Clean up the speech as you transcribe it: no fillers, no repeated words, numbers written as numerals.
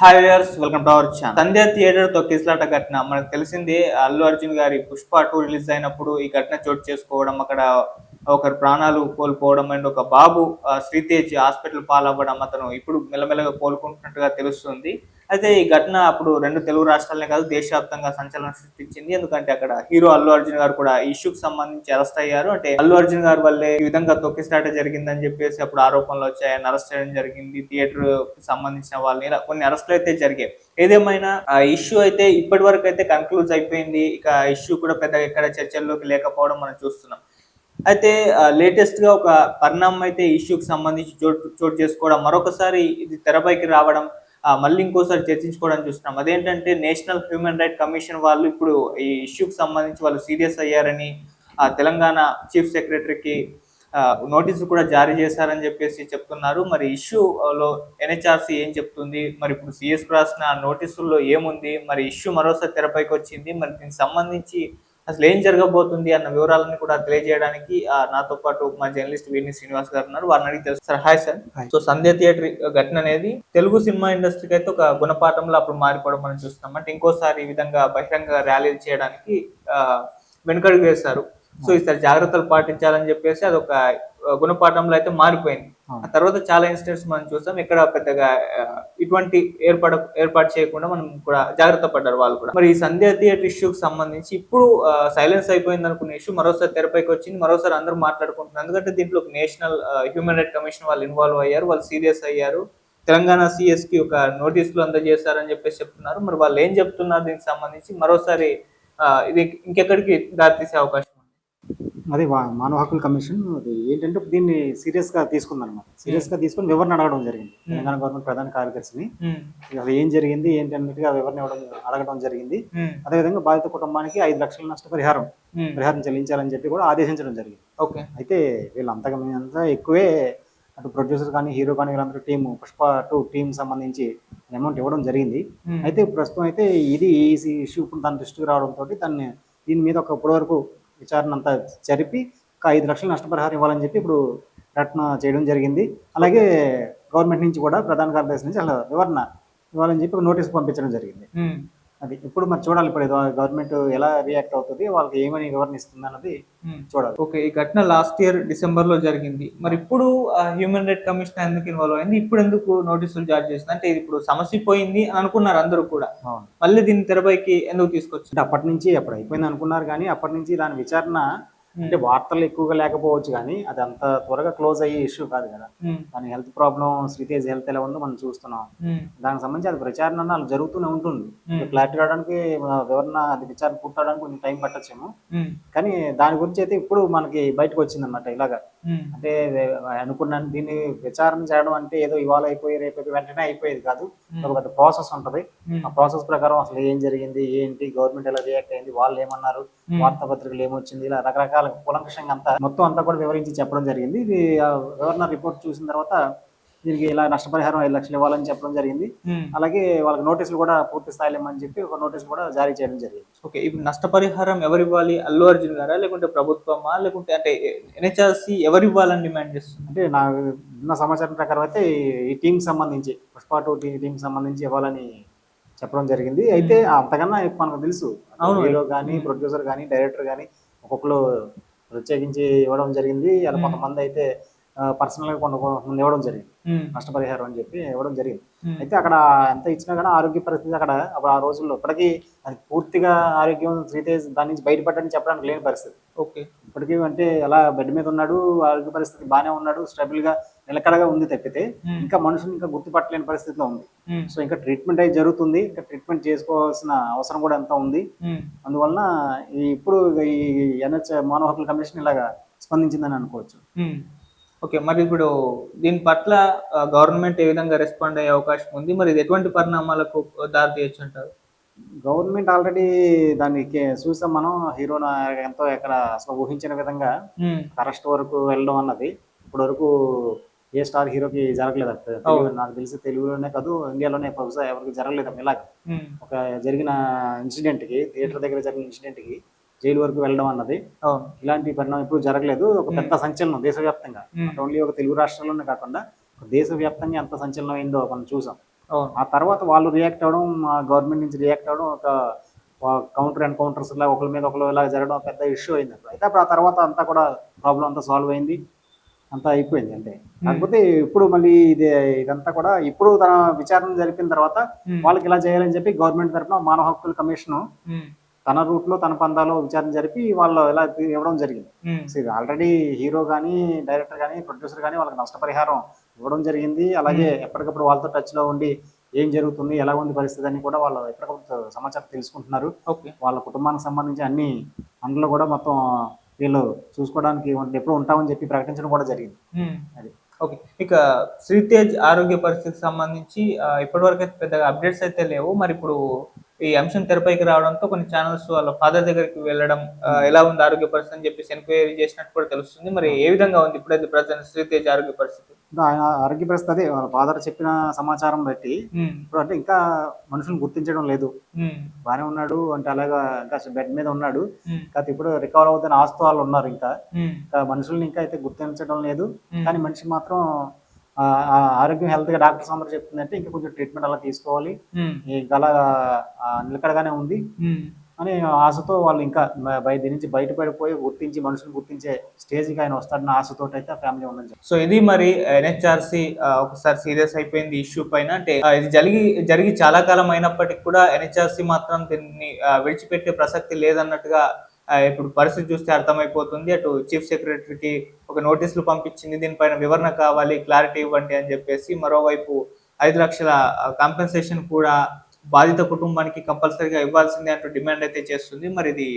Hi viewers, welcome to our channel. Sandhya theatre తొక్కిసలాట ఘటన మనకు తెలిసింది. అల్లు అర్జున్ గారి పుష్ప 2 రిలీజ్ అయినప్పుడు ఈ ఘటన చోటు చేసుకోవడం, అక్కడ ఒకరి ప్రాణాలు కోల్పోవడం అండ్ ఒక బాబు శ్రీతేజ్ హాస్పిటల్ పాలవ్వడం, అతను ఇప్పుడు మెల్లమెల్లగా కోలుకుంటున్నట్టుగా తెలుస్తుంది. అయితే ఈ ఘటన అప్పుడు 2 తెలుగు రాష్ట్రాలనే కాదు దేశవ్యాప్తంగా సంచలనం సృష్టించింది. ఎందుకంటే అక్కడ హీరో అల్లు అర్జున్ గారు కూడా ఈ ఇష్యూకి సంబంధించి అరెస్ట్ అయ్యారు. అంటే అల్లు అర్జున్ గారి వల్లే ఈ విధంగా తొక్కిసలాట జరిగిందని చెప్పేసి అప్పుడు ఆరోపణలు వచ్చాయి. ఆయన అరెస్ట్ చేయడం జరిగింది. థియేటర్ కి సంబంధించిన వాళ్ళని ఇలా కొన్ని అరెస్టులు అయితే జరిగాయి. ఏదేమైనా ఆ ఇష్యూ అయితే ఇప్పటి వరకు అయితే కన్క్లూజ్ అయిపోయింది. ఇక ఇష్యూ కూడా పెద్దగా ఎక్కడ చర్చల్లోకి లేకపోవడం మనం చూస్తున్నాం. అయితే లేటెస్ట్ గా ఒక పరిణామం అయితే ఇష్యూకి సంబంధించి చోటు చేసుకోవడం, మరొకసారి ఇది తెరపైకి రావడం, మళ్ళీ ఇంకోసారి చర్చించుకోవడం చూస్తున్నాం. అదేంటంటే నేషనల్ హ్యూమన్ రైట్ కమిషన్ వాళ్ళు ఇప్పుడు ఈ ఇష్యూకి సంబంధించి వాళ్ళు సీరియస్ అయ్యారని తెలంగాణ చీఫ్ సెక్రటరీకి నోటీసులు కూడా జారీ చేశారని చెప్పేసి చెప్తున్నారు. మరి ఇష్యూలో ఎన్హెచ్ఆర్సీ ఏం చెప్తుంది, మరి ఇప్పుడు సిఎస్ రాసిన నోటీసుల్లో ఏముంది, మరి ఇష్యూ మరోసారి తెరపైకి వచ్చింది, మరి దీనికి సంబంధించి అసలు ఏం జరగబోతుంది అన్న వివరాలను కూడా తెలియజేయడానికి నాతో పాటు మా జర్నలిస్ట్ వీని శ్రీనివాస్ గారు ఉన్నారు. వారిని అడిగి తెలుసు. Sir, hi sir. సో సంధ్య థియేటర్ ఘటన అనేది తెలుగు సినిమా ఇండస్ట్రీకి అయితే ఒక గుణపాఠంలో అప్పుడు మారిపోవడం మనం చూస్తున్నాం. అంటే ఇంకోసారి ఈ విధంగా బహిరంగ ర్యాలీలు చేయడానికి వెనుకడుగు వేశారు. సో ఈసారి జాగ్రత్తలు పాటించాలని చెప్పేసి అదొక గుణపాఠంలో అయితే మారిపోయింది. ఆ తర్వాత చాలా ఇన్సిడెంట్స్ మనం చూసాం. ఇక్కడ పెద్దగా ఇటువంటి ఏర్పాటు చేయకుండా మనం కూడా జాగ్రత్త పడ్డారు వాళ్ళు కూడా. మరి ఈ సంధ్య థియేటర్ ఇష్యూకి సంబంధించి ఇప్పుడు సైలెన్స్ అయిపోయింది అనుకున్న ఇష్యూ మరోసారి తెరపైకి వచ్చింది. మరోసారి అందరూ మాట్లాడుకుంటున్నారు. ఎందుకంటే దీంట్లో నేషనల్ హ్యూమన్ రైట్ కమిషన్ వాళ్ళు ఇన్వాల్వ్ అయ్యారు, వాళ్ళు సీరియస్ అయ్యారు. తెలంగాణ సిఎస్ కి ఒక నోటీసులు అందజేశారని చెప్పేసి చెప్తున్నారు. మరి వాళ్ళు ఏం చెప్తున్నారు దీనికి సంబంధించి, మరోసారి ఇది ఇంకెక్కడికి దారితీసే అవకాశం? అది మానవ హక్కుల కమిషన్ అది ఏంటంటే దీన్ని సీరియస్గా తీసుకుందనమాట. సీరియస్గా తీసుకుని వివరణ అడగడం జరిగింది తెలంగాణ గవర్నమెంట్ ప్రధాన కార్యదర్శిని. అసలు ఏం జరిగింది ఏంటి అన్నట్టుగా వివరణ అడగడం జరిగింది. అదేవిధంగా బాధిత కుటుంబానికి 5 లక్షల నష్టపరిహారం చెల్లించాలని చెప్పి కూడా ఆదేశించడం జరిగింది. ఓకే. అయితే వీళ్ళంతా ఎక్కువే అటు ప్రొడ్యూసర్ కానీ హీరో కానీ వీళ్ళందరూ టీం పుష్ప 2 టీం సంబంధించి అమౌంట్ ఇవ్వడం జరిగింది. అయితే ప్రస్తుతం అయితే ఇది ఈ ఇష్యూ ఇప్పుడు దాని దృష్టికి రావడంతో దీని మీద ఇప్పటి వరకు విచారణ అంతా జరిపి 5 లక్షల నష్టపరిహారం ఇవ్వాలని చెప్పి ఇప్పుడు ప్రకటన చేయడం జరిగింది. అలాగే గవర్నమెంట్ నుంచి కూడా ప్రధాన కార్యదర్శి నుంచి అలా వివరణ ఇవ్వాలని చెప్పి నోటీస్ పంపించడం జరిగింది. అది ఇప్పుడు మరి చూడాలి, ఇప్పుడు గవర్నమెంట్ ఎలా రియాక్ట్ అవుతుంది, వాళ్ళకి ఏమని వివరణ ఇస్తుంది అన్నది చూడాలి. ఓకే. ఈ ఘటన లాస్ట్ ఇయర్ డిసెంబర్ లో జరిగింది. మరి ఇప్పుడు హ్యూమన్ రైట్ కమిషన్ ఎందుకు ఇన్వాల్వ్ అయింది, ఇప్పుడు ఎందుకు నోటీసులు జారీ చేసింది? అంటే ఇప్పుడు సమస్య పోయింది అని అనుకున్నారు అందరూ కూడా, మళ్ళీ దీన్ని తెరపైకి ఎందుకు తీసుకొచ్చి? అంటే అప్పటి నుంచి అప్పుడు అయిపోయింది అనుకున్నారు, కానీ అప్పటి నుంచి దాని విచారణ అంటే వార్తలు ఎక్కువగా లేకపోవచ్చు, కానీ అది అంత త్వరగా క్లోజ్ అయ్యే ఇష్యూ కాదు కదా. దాని హెల్త్ ప్రాబ్లం, శ్రీతేజ్ హెల్త్ ఎలా ఉందో మనం చూస్తున్నాం. దానికి సంబంధించి అది ప్రచారణ జరుగుతూనే ఉంటుంది. క్లారిటీ రావడానికి వివరణ అది విచారణ పూర్తవడానికి కొంచెం టైం పట్టచ్చేమో, కానీ దాని గురించి అయితే ఇప్పుడు మనకి బయటకు వచ్చింది అనమాట. ఇలాగా అంటే అనుకున్నాను, దీన్ని విచారణ చేయడం అంటే ఏదో ఇవాళ అయిపోయి రేపు వెంటనే అయిపోయేది కాదు. ఒక పెద్ద ప్రాసెస్ ఉంటది. ఆ ప్రాసెస్ ప్రకారం అసలు ఏం జరిగింది ఏంటి, గవర్నమెంట్ ఎలా రియాక్ట్ అయింది, వాళ్ళు ఏమన్నారు, వార్తాపత్రికలు ఏమొచ్చింది, ఇలా రకరకాల కూలంకషంగా మొత్తం అంతా కూడా వివరించి చెప్పడం జరిగింది. ఇది వివరణ రిపోర్ట్ చూసిన తర్వాత దీనికి ఇలా నష్టపరిహారం 5 లక్షలు ఇవ్వాలని చెప్పడం జరిగింది. అలాగే వాళ్ళకి నోటీసులు కూడా పూర్తి స్థాయిలో ఇవ్వమని చెప్పి ఒక నోటీస్ కూడా జారీ చేయడం జరిగింది. ఓకే. ఇప్పుడు నష్టపరిహారం ఎవరు ఇవ్వాలి? అల్లు అర్జున్ గారా, లేకుంటే ప్రభుత్వమా, లేకుంటే అంటే ఎన్హెచ్ఆర్సీ ఎవరు ఇవ్వాలని డిమాండ్ చేస్తుంది? అంటే నా సమాచారం ప్రకారం అయితే ఈ టీం సంబంధించి పుష్ప 2 టీం సంబంధించి ఇవ్వాలని చెప్పడం జరిగింది. అయితే అంతకన్నా మనకు తెలుసు, హీరో కానీ ప్రొడ్యూసర్ కానీ డైరెక్టర్ కానీ ఒక్కొక్కరు ప్రత్యేకించి ఇవ్వడం జరిగింది. అలా కొంతమంది అయితే పర్సనల్ గా కొంతమంది ఇవ్వడం జరిగింది, నష్టపరిహారం అని చెప్పి ఇవ్వడం జరిగింది. అయితే అక్కడ ఎంత ఇచ్చినా కానీ ఆరోగ్య పరిస్థితి అక్కడ ఆ రోజుల్లో ఇప్పటికీ అది పూర్తిగా ఆరోగ్యం శ్రీతేజ్ దాని నుంచి బయటపడ్డని చెప్పడానికి లేని పరిస్థితి. ఓకే. ఇప్పటికీ అంటే అలా బెడ్ మీద ఉన్నాడు, ఆరోగ్య పరిస్థితి బాగానే ఉన్నాడు, స్టేబుల్ గా నిలకడగా ఉంది తప్పితే ఇంకా మనుషులు ఇంకా గుర్తుపట్టలేని పరిస్థితిలో ఉంది. సో ఇంకా ట్రీట్మెంట్ అయితే జరుగుతుంది, ఇంకా ట్రీట్మెంట్ చేసుకోవాల్సిన అవసరం కూడా ఎంత ఉంది. అందువలన ఇప్పుడు ఈ మానవ హక్కుల కమిషన్ ఇలాగా స్పందించిందని అనుకోవచ్చు. ఓకే. మరి ఇప్పుడు దీని పట్ల గవర్నమెంట్ ఏ విధంగా రెస్పాండ్ అయ్యే అవకాశం ఉంది? మరి ఇది ఎటువంటి పరిణామాలకు దారి తీయచ్చు అంటారు? గవర్నమెంట్ ఆల్రెడీ దాన్ని చూసాం మనం. హీరోను ఎంతో ఎక్కడ అసలు ఊహించిన విధంగా అరెస్ట్ వరకు వెళ్ళడం అన్నది ఇప్పటి వరకు ఏ స్టార్ హీరోకి జరగలేదు. నాకు తెలిసి తెలుగులోనే కాదు, ఇండియాలోనే బహుశా ఎవరికి జరగలేదు. ఇలాగ ఒక జరిగిన ఇన్సిడెంట్ కి, థియేటర్ దగ్గర జరిగిన ఇన్సిడెంట్ కి జైలు వరకు వెళ్ళడం అన్నది ఇలాంటి పరిణామం ఎప్పుడు జరగలేదు. ఒక పెద్ద సంచలనం దేశవ్యాప్తంగా, ఓన్లీ ఒక తెలుగు రాష్ట్రాల్లోనే కాకుండా దేశవ్యాప్తంగా ఎంత సంచలనం అయిందో మనం చూసాం. అవును. ఆ తర్వాత వాళ్ళు రియాక్ట్ అవ్వడం, గవర్నమెంట్ నుంచి రియాక్ట్ అవ్వడం, ఒక కౌంటర్ ఎన్‌కౌంటర్స్ ఇలా ఒకళ్ళ మీద ఒకళ్ళు ఇలా జరగడం పెద్ద ఇష్యూ అయింది అప్పుడు. అయితే అప్పుడు ఆ తర్వాత అంతా కూడా ప్రాబ్లమ్ అంతా సాల్వ్ అయింది. అంతా అయిపోయింది అంటే. కాకపోతే ఇప్పుడు మళ్ళీ ఇదంతా కూడా ఇప్పుడు తన విచారణ జరిపిన తర్వాత వాళ్ళకి ఇలా చేయాలని చెప్పి గవర్నమెంట్ తరపున మానవ హక్కుల కమిషను తన రూట్‌లో, తన పందాలో విచారణ జరిపి వాళ్ళు ఇలా ఇవ్వడం జరిగింది. సో, ఇది ఆల్రెడీ హీరో గాని, డైరెక్టర్ గాని, ప్రొడ్యూసర్ గాని వాళ్ళకి నష్టపరిహారం ఇవ్వడం జరిగింది. అలాగే ఎప్పటికప్పుడు వాళ్ళతో టచ్‌లో ఉండి ఏం జరుగుతుంది, ఎలా ఉంది పరిస్థితి అని కూడా వాళ్ళు ఎప్పటికప్పుడు సమాచారం తెలుసుకుంటున్నారు. ఓకే. వాళ్ళ కుటుంబానికి సంబంధించి అన్ని పనులు కూడా మొత్తం వీళ్ళు చూసుకోవడానికి ఎప్పుడూ ఉంటామని చెప్పి ప్రకటించడం కూడా జరిగింది. అది. ఓకే. ఇక శ్రీతేజ్ ఆరోగ్య పరిస్థితికి సంబంధించి ఇప్పటివరకు అయితే పెద్దగా అప్డేట్స్ అయితే లేవు. మరి ఇప్పుడు ఈ అంశం తెరపైకి రావడంతో కొన్ని ఛానల్స్ వాళ్ళ ఫాదర్ దగ్గరికి వెళ్ళడం, ఎలా ఉంది ఆరోగ్య పరిస్థితి అని చెప్పేసి ఎంక్వైరీ చేసినట్టు కూడా తెలుస్తుంది. మరి ఏ విధంగా ఉంది ఇప్పుడైతే ప్రెజెంట్ శ్రీతేజ్ ఆరోగ్య పరిస్థితి? ఆయన ఆరోగ్య పరిస్థితి అదే వాళ్ళ ఫాదర్ చెప్పిన సమాచారం బట్టి ఇప్పుడు అంటే ఇంకా మనుషులను గుర్తించడం లేదు. బానే ఉన్నాడు అంటే అలాగా ఇంకా బెడ్ మీద ఉన్నాడు. కాకపోతే ఇప్పుడు రికవర్ అవుతున్న ఆస్తు వాళ్ళు ఉన్నారు ఇంకా. ఇంకా మనుషుల్ని ఇంకా అయితే గుర్తించడం లేదు. కానీ మనిషి మాత్రం ఆరోగ్యం హెల్త్ గా డాక్టర్స్ అందరూ చెప్తుందంటే ఇంకా కొంచెం ట్రీట్మెంట్ అలా తీసుకోవాలి. ఇంకా అలా నిలకడగానే ఉంది అని ఆశతో వాళ్ళు ఇంకా దీని నుంచి బయటపడిపోయి మనుషులు గుర్తించే స్టేజ్కి ఆయన వస్తాడన్న ఆశతోటి అయితే ఆ ఫ్యామిలీ ఉందని చెప్పి. సో ఇది మరి ఎన్హెచ్ఆర్సీ ఒకసారి సీరియస్ అయిపోయింది ఇష్యూ పైన. అంటే ఇది జరిగి చాలా కాలం అయినప్పటికీ కూడా ఎన్హెచ్ఆర్సీ మాత్రం దీన్ని విడిచిపెట్టే ప్రసక్తి లేదన్నట్టుగా ఇప్పుడు పరిస్థితి చూస్తే అర్థమైపోతుంది. అటు చీఫ్ సెక్రటరీకి ఒక నోటీసులు పంపించింది, దీనిపైన వివరణ కావాలి, క్లారిటీ ఇవ్వండి అని చెప్పేసి. మరోవైపు 5 లక్షల కాంపెన్సేషన్ కూడా బాధిత కుటుంబానికి కంపల్సరీగా ఇవ్వాల్సిందే అంటూ డిమాండ్ అయితే చేస్తుంది. మరి ఇది